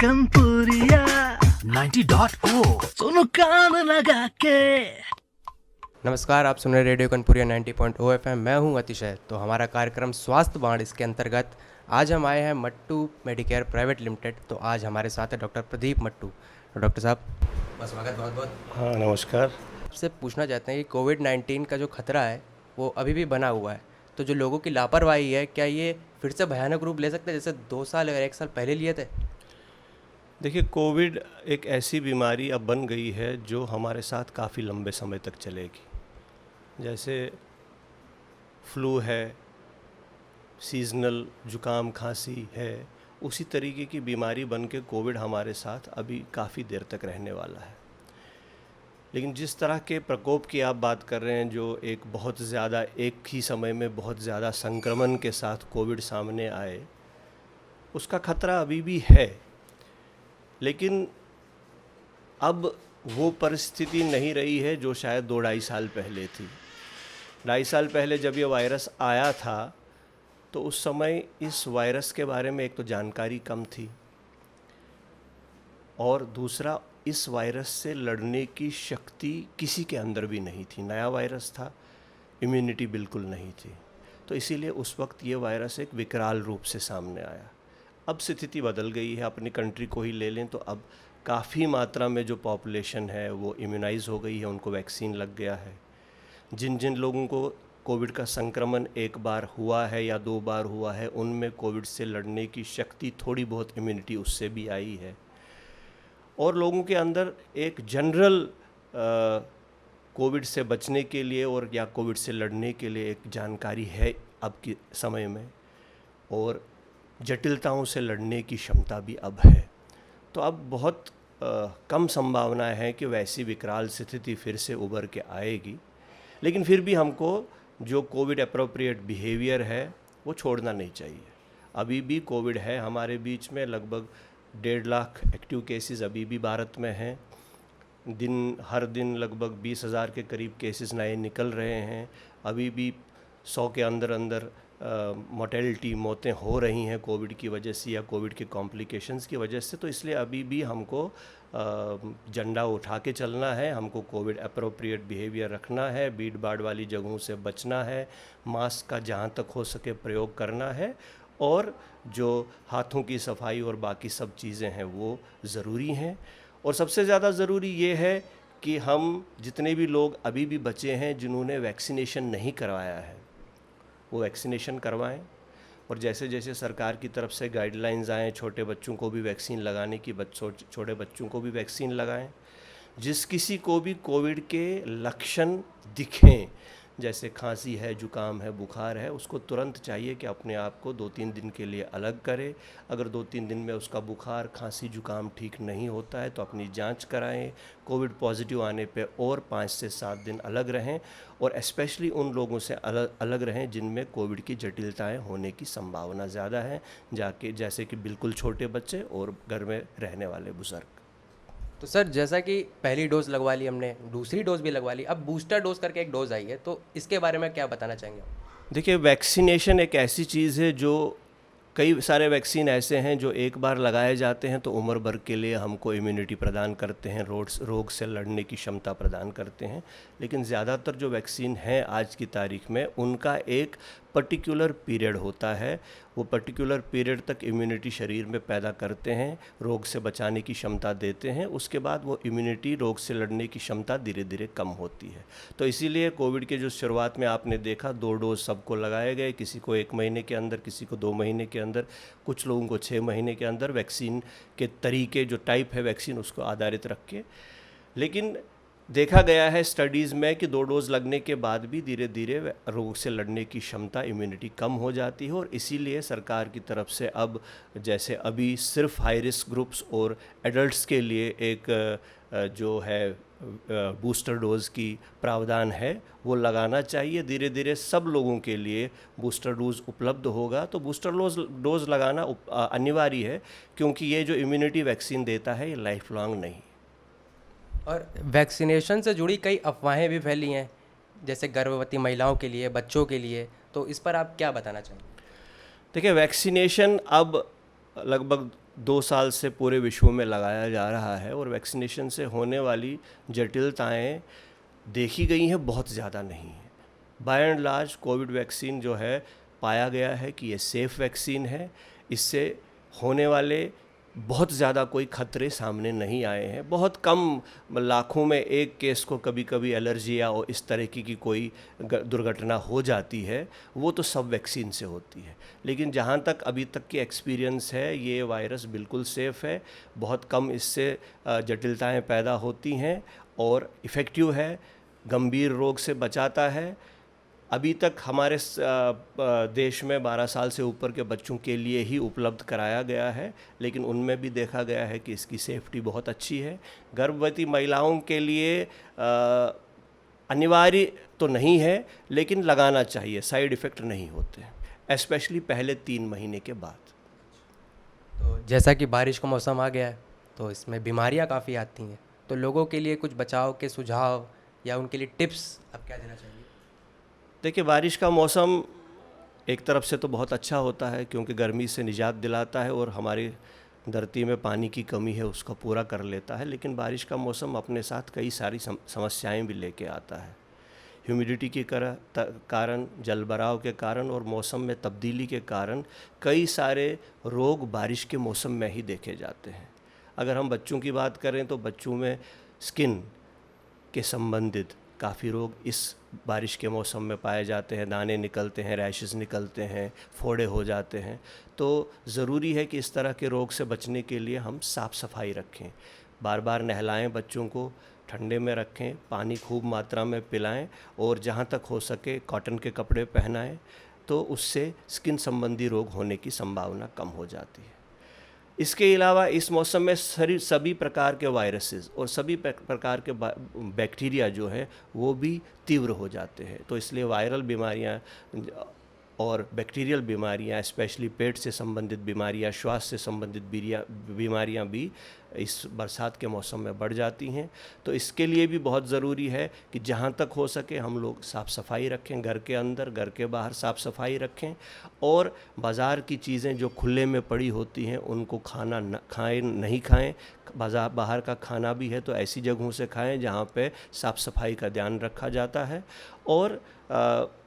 कनपुरिया 90.4 सुनो कान लगा के। नमस्कार, आप सुन रहे रेडियो कनपुरिया 90.0 FM। मैं हूं अतिशय। तो हमारा कार्यक्रम स्वास्थ्य बाण, इसके अंतर्गत आज हम आए हैं मट्टू मेडिकेयर प्राइवेट लिमिटेड। तो आज हमारे साथ है डॉक्टर प्रदीप मट्टू। तो डॉक्टर साहब, बस स्वागत बहुत बहुत। हाँ, नमस्कार। आपसे पूछना चाहते हैं कि कोविड-19 का जो खतरा है वो अभी भी बना हुआ है, तो जो लोगों की लापरवाही है, क्या ये फिर से भयानक रूप ले सकते हैं जैसे 2 साल या 1 साल पहले लिए थे? देखिए, कोविड एक ऐसी बीमारी अब बन गई है जो हमारे साथ काफ़ी लंबे समय तक चलेगी। जैसे फ्लू है, सीजनल जुकाम खांसी है, उसी तरीके की बीमारी बन के कोविड हमारे साथ अभी काफ़ी देर तक रहने वाला है। लेकिन जिस तरह के प्रकोप की आप बात कर रहे हैं, जो एक बहुत ज़्यादा एक ही समय में बहुत ज़्यादा संक्रमण के साथ कोविड सामने आए, उसका खतरा अभी भी है। लेकिन अब वो परिस्थिति नहीं रही है जो शायद 2-2.5 साल पहले थी। 2.5 साल पहले जब ये वायरस आया था तो उस समय इस वायरस के बारे में एक तो जानकारी कम थी, और दूसरा इस वायरस से लड़ने की शक्ति किसी के अंदर भी नहीं थी। नया वायरस था, इम्यूनिटी बिल्कुल नहीं थी। तो इसीलिए उस वक्त ये वायरस एक विकराल रूप से सामने आया। अब स्थिति बदल गई है। अपनी कंट्री को ही ले लें तो अब काफ़ी मात्रा में जो पॉपुलेशन है वो इम्यूनाइज हो गई है, उनको वैक्सीन लग गया है। जिन जिन लोगों को कोविड का संक्रमण 1 बार हुआ है या 2 बार हुआ है, उनमें कोविड से लड़ने की शक्ति, थोड़ी बहुत इम्यूनिटी उससे भी आई है। और लोगों के अंदर एक जनरल कोविड से बचने के लिए और या कोविड से लड़ने के लिए एक जानकारी है अब के समय में, और जटिलताओं से लड़ने की क्षमता भी अब है। तो अब बहुत कम संभावना है कि वैसी विकराल स्थिति फिर से उभर के आएगी। लेकिन फिर भी हमको जो कोविड अप्रोप्रिएट बिहेवियर है वो छोड़ना नहीं चाहिए। अभी भी कोविड है हमारे बीच में। लगभग 1.5 लाख एक्टिव केसेस अभी भी भारत में हैं। हर दिन लगभग 20,000 के करीब केसेस नए निकल रहे हैं। अभी भी 100 के अंदर अंदर मोर्टेलिटी, मौतें हो रही हैं कोविड की वजह से या कोविड के कॉम्प्लिकेशंस की वजह से। तो इसलिए अभी भी हमको झंडा उठा के चलना है। हमको कोविड अप्रोप्रिएट बिहेवियर रखना है, भीड़ भाड़ वाली जगहों से बचना है, मास्क का जहाँ तक हो सके प्रयोग करना है, और जो हाथों की सफाई और बाकी सब चीज़ें हैं वो ज़रूरी हैं। और सबसे ज़्यादा ज़रूरी ये है कि हम जितने भी लोग अभी भी बचे हैं जिन्होंने वैक्सीनेशन नहीं करवाया है, वो वैक्सीनेशन करवाएं। और जैसे जैसे सरकार की तरफ से गाइडलाइंस आएँ, छोटे बच्चों को भी वैक्सीन लगाने की, छोटे बच्चों को भी वैक्सीन लगाएं। जिस किसी को भी कोविड के लक्षण दिखें, जैसे खांसी है, जुकाम है, बुखार है, उसको तुरंत चाहिए कि अपने आप को 2-3 दिन के लिए अलग करे। अगर 2-3 दिन में उसका बुखार, खांसी, जुकाम ठीक नहीं होता है तो अपनी जांच कराएं। कोविड पॉजिटिव आने पे और 5 से 7 दिन अलग रहें, और स्पेशली उन लोगों से अलग रहें जिनमें कोविड की जटिलताएं होने की संभावना ज़्यादा है, जैसे कि बिल्कुल छोटे बच्चे और घर में रहने वाले बुज़ुर्ग। तो सर, जैसा कि पहली डोज लगवा ली हमने, दूसरी डोज भी लगवा ली, अब बूस्टर डोज करके एक डोज आई है, तो इसके बारे में क्या बताना चाहेंगे? देखिए, वैक्सीनेशन एक ऐसी चीज़ है जो, कई सारे वैक्सीन ऐसे हैं जो एक बार लगाए जाते हैं तो उम्र भर के लिए हमको इम्यूनिटी प्रदान करते हैं, रोग से लड़ने की क्षमता प्रदान करते हैं। लेकिन ज़्यादातर जो वैक्सीन हैं आज की तारीख में, उनका एक पर्टिकुलर पीरियड होता है। वो पर्टिकुलर पीरियड तक इम्यूनिटी शरीर में पैदा करते हैं, रोग से बचाने की क्षमता देते हैं। उसके बाद वो इम्यूनिटी, रोग से लड़ने की क्षमता धीरे धीरे कम होती है। तो इसीलिए कोविड के जो शुरुआत में आपने देखा 2 डोज सबको लगाए गए, किसी को 1 महीने के अंदर, किसी को 2 महीने के अंदर, कुछ लोगों को 6 महीने के अंदर। वैक्सीन के तरीके, जो टाइप है वैक्सीन, उसको आधारित रख के। लेकिन देखा गया है स्टडीज़ में कि 2 डोज लगने के बाद भी धीरे धीरे रोग से लड़ने की क्षमता, इम्यूनिटी कम हो जाती है। और इसीलिए सरकार की तरफ से अब, जैसे अभी सिर्फ हाई रिस्क ग्रुप्स और एडल्ट्स के लिए एक जो है बूस्टर डोज़ की प्रावधान है, वो लगाना चाहिए। धीरे धीरे सब लोगों के लिए बूस्टर डोज उपलब्ध होगा तो बूस्टर डोज लगाना अनिवार्य है, क्योंकि ये जो इम्यूनिटी वैक्सीन देता है ये लाइफ लॉन्ग नहीं। और वैक्सीनेशन से जुड़ी कई अफवाहें भी फैली हैं, जैसे गर्भवती महिलाओं के लिए, बच्चों के लिए, तो इस पर आप क्या बताना चाहेंगे? देखिए, वैक्सीनेशन अब लगभग 2 साल से पूरे विश्व में लगाया जा रहा है और वैक्सीनेशन से होने वाली जटिलताएं देखी गई हैं, बहुत ज़्यादा नहीं है। By and large COVID vaccine जो है, पाया गया है कि ये सेफ़ वैक्सीन है। इससे होने वाले बहुत ज़्यादा कोई खतरे सामने नहीं आए हैं। बहुत कम, लाखों में एक केस को कभी कभी एलर्जी या इस तरह की कोई दुर्घटना हो जाती है, वो तो सब वैक्सीन से होती है। लेकिन जहाँ तक अभी तक की एक्सपीरियंस है, ये वायरस बिल्कुल सेफ़ है, बहुत कम इससे जटिलताएं पैदा होती हैं और इफ़ेक्टिव है, गंभीर रोग से बचाता है। अभी तक हमारे देश में 12 साल से ऊपर के बच्चों के लिए ही उपलब्ध कराया गया है, लेकिन उनमें भी देखा गया है कि इसकी सेफ्टी बहुत अच्छी है। गर्भवती महिलाओं के लिए अनिवार्य तो नहीं है, लेकिन लगाना चाहिए, साइड इफ़ेक्ट नहीं होते, स्पेशली पहले 3 महीने के बाद। तो जैसा कि बारिश का मौसम आ गया है, तो इसमें बीमारियां काफ़ी आती हैं, तो लोगों के लिए कुछ बचाव के सुझाव या उनके लिए टिप्स आप क्या देना चाहिए? देखिए, बारिश का मौसम एक तरफ से तो बहुत अच्छा होता है, क्योंकि गर्मी से निजात दिलाता है और हमारी धरती में पानी की कमी है उसको पूरा कर लेता है। लेकिन बारिश का मौसम अपने साथ कई सारी समस्याएं भी लेके आता है। ह्यूमिडिटी के कारण, जलभराव के कारण और मौसम में तब्दीली के कारण कई सारे रोग बारिश के मौसम में ही देखे जाते हैं। अगर हम बच्चों की बात करें तो बच्चों में स्किन के संबंधित काफ़ी रोग इस बारिश के मौसम में पाए जाते हैं। दाने निकलते हैं, रैशेस निकलते हैं, फोड़े हो जाते हैं। तो ज़रूरी है कि इस तरह के रोग से बचने के लिए हम साफ़ सफाई रखें, बार बार नहलाएं, बच्चों को ठंडे में रखें, पानी खूब मात्रा में पिलाएं और जहाँ तक हो सके कॉटन के कपड़े पहनाएं, तो उससे स्किन संबंधी रोग होने की संभावना कम हो जाती है। इसके अलावा इस मौसम में सभी प्रकार के वायरसेस और सभी प्रकार के बैक्टीरिया जो है वो भी तीव्र हो जाते हैं। तो इसलिए वायरल बीमारियां और बैक्टीरियल बीमारियां, स्पेशली पेट से संबंधित बीमारियां, श्वास से संबंधित बीमारियां भी इस बरसात के मौसम में बढ़ जाती हैं। तो इसके लिए भी बहुत ज़रूरी है कि जहाँ तक हो सके हम लोग साफ़ सफाई रखें, घर के अंदर, घर के बाहर साफ़ सफाई रखें और बाज़ार की चीज़ें जो खुले में पड़ी होती हैं उनको नहीं खाएं। बाहर का खाना भी है तो ऐसी जगहों से खाएं जहाँ पे साफ़ सफाई का ध्यान रखा जाता है। और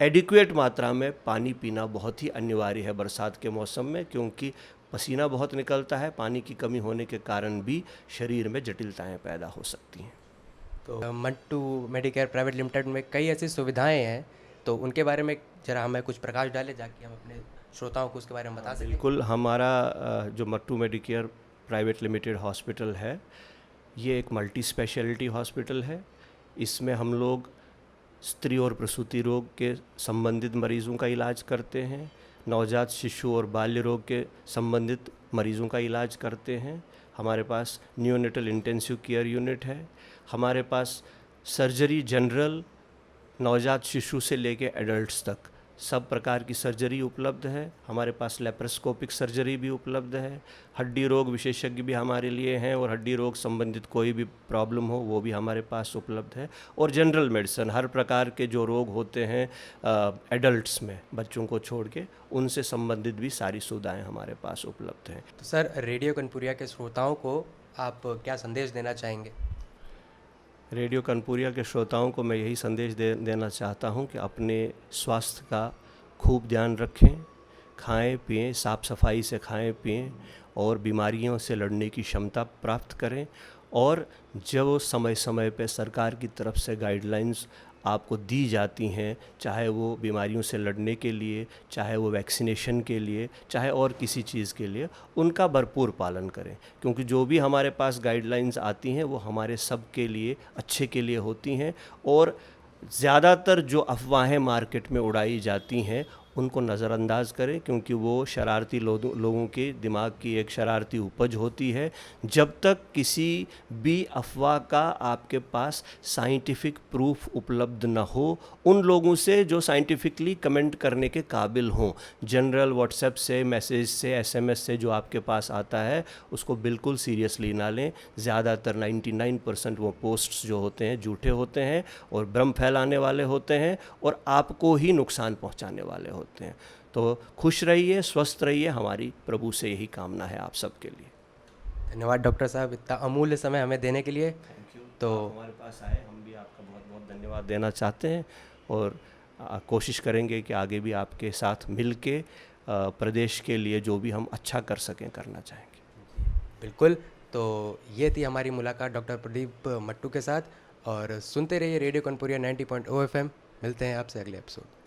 एडिक्वेट मात्रा में पानी पीना बहुत ही अनिवार्य है बरसात के मौसम में, क्योंकि पसीना बहुत निकलता है। पानी की कमी होने के कारण भी शरीर में जटिलताएं पैदा हो सकती हैं। तो मट्टू मेडिकेयर प्राइवेट लिमिटेड में कई ऐसी सुविधाएं हैं, तो उनके बारे में ज़रा हमें कुछ प्रकाश डालें ताकि हम अपने श्रोताओं को उसके बारे में बता सकें। बिल्कुल, हमारा जो Mattu Medicare private limited hospital है, ये एक मल्टी स्पेशलिटी हॉस्पिटल है। इसमें हम लोग स्त्री और प्रसूति रोग के संबंधित मरीज़ों का इलाज करते हैं, नवजात शिशु और बाल्य रोग के संबंधित मरीज़ों का इलाज करते हैं। हमारे पास नियोनेटल इंटेंसिव केयर यूनिट है। हमारे पास सर्जरी जनरल, नवजात शिशु से लेके एडल्ट्स तक सब प्रकार की सर्जरी उपलब्ध है। हमारे पास लेप्रोस्कोपिक सर्जरी भी उपलब्ध है। हड्डी रोग विशेषज्ञ भी हमारे लिए हैं और हड्डी रोग संबंधित कोई भी प्रॉब्लम हो वो भी हमारे पास उपलब्ध है। और जनरल मेडिसिन, हर प्रकार के जो रोग होते हैं एडल्ट्स में, बच्चों को छोड़ के, उनसे संबंधित भी सारी सुविधाएं हमारे पास उपलब्ध हैं। तो सर, रेडियो कनपुरिया के श्रोताओं को आप क्या संदेश देना चाहेंगे? रेडियो कनपुरिया के श्रोताओं को मैं यही संदेश देना चाहता हूं कि अपने स्वास्थ्य का खूब ध्यान रखें, खाएं पिएं, साफ़ सफाई से खाएं पिएं और बीमारियों से लड़ने की क्षमता प्राप्त करें। और जब समय समय पर सरकार की तरफ से गाइडलाइंस आपको दी जाती हैं, चाहे वो बीमारियों से लड़ने के लिए, चाहे वो वैक्सीनेशन के लिए, चाहे और किसी चीज़ के लिए, उनका भरपूर पालन करें। क्योंकि जो भी हमारे पास गाइडलाइंस आती हैं वो हमारे सब के लिए अच्छे के लिए होती हैं। और ज़्यादातर जो अफवाहें मार्केट में उड़ाई जाती हैं उनको नज़रअंदाज करें, क्योंकि वो शरारती लोगों के दिमाग की एक शरारती उपज होती है। जब तक किसी भी अफवाह का आपके पास साइंटिफिक प्रूफ उपलब्ध न हो, उन लोगों से जो साइंटिफिकली कमेंट करने के काबिल हों, जनरल व्हाट्सएप से, मैसेज से, एसएमएस से जो आपके पास आता है उसको बिल्कुल सीरियसली ना लें। ज़्यादातर 99% वो पोस्ट्स जो होते हैं झूठे होते हैं और भ्रम फैलाने वाले होते हैं और आपको ही नुकसान पहुंचाने वाले होते हैं। तो खुश रहिए, स्वस्थ रहिए, हमारी प्रभु से यही कामना है आप सबके लिए। धन्यवाद डॉक्टर साहब, इतना अमूल्य समय हमें देने के लिए। Thank you. तो आप हमारे पास आए, हम भी आपका बहुत बहुत धन्यवाद देना चाहते हैं और कोशिश करेंगे कि आगे भी आपके साथ मिल के प्रदेश के लिए जो भी हम अच्छा कर सकें करना चाहेंगे। बिल्कुल। तो ये थी हमारी मुलाकात डॉक्टर प्रदीप मट्टू के साथ, और सुनते रहिए रेडियो कनपुरिया 90.0 FM। मिलते हैं आपसे अगले एपिसोड।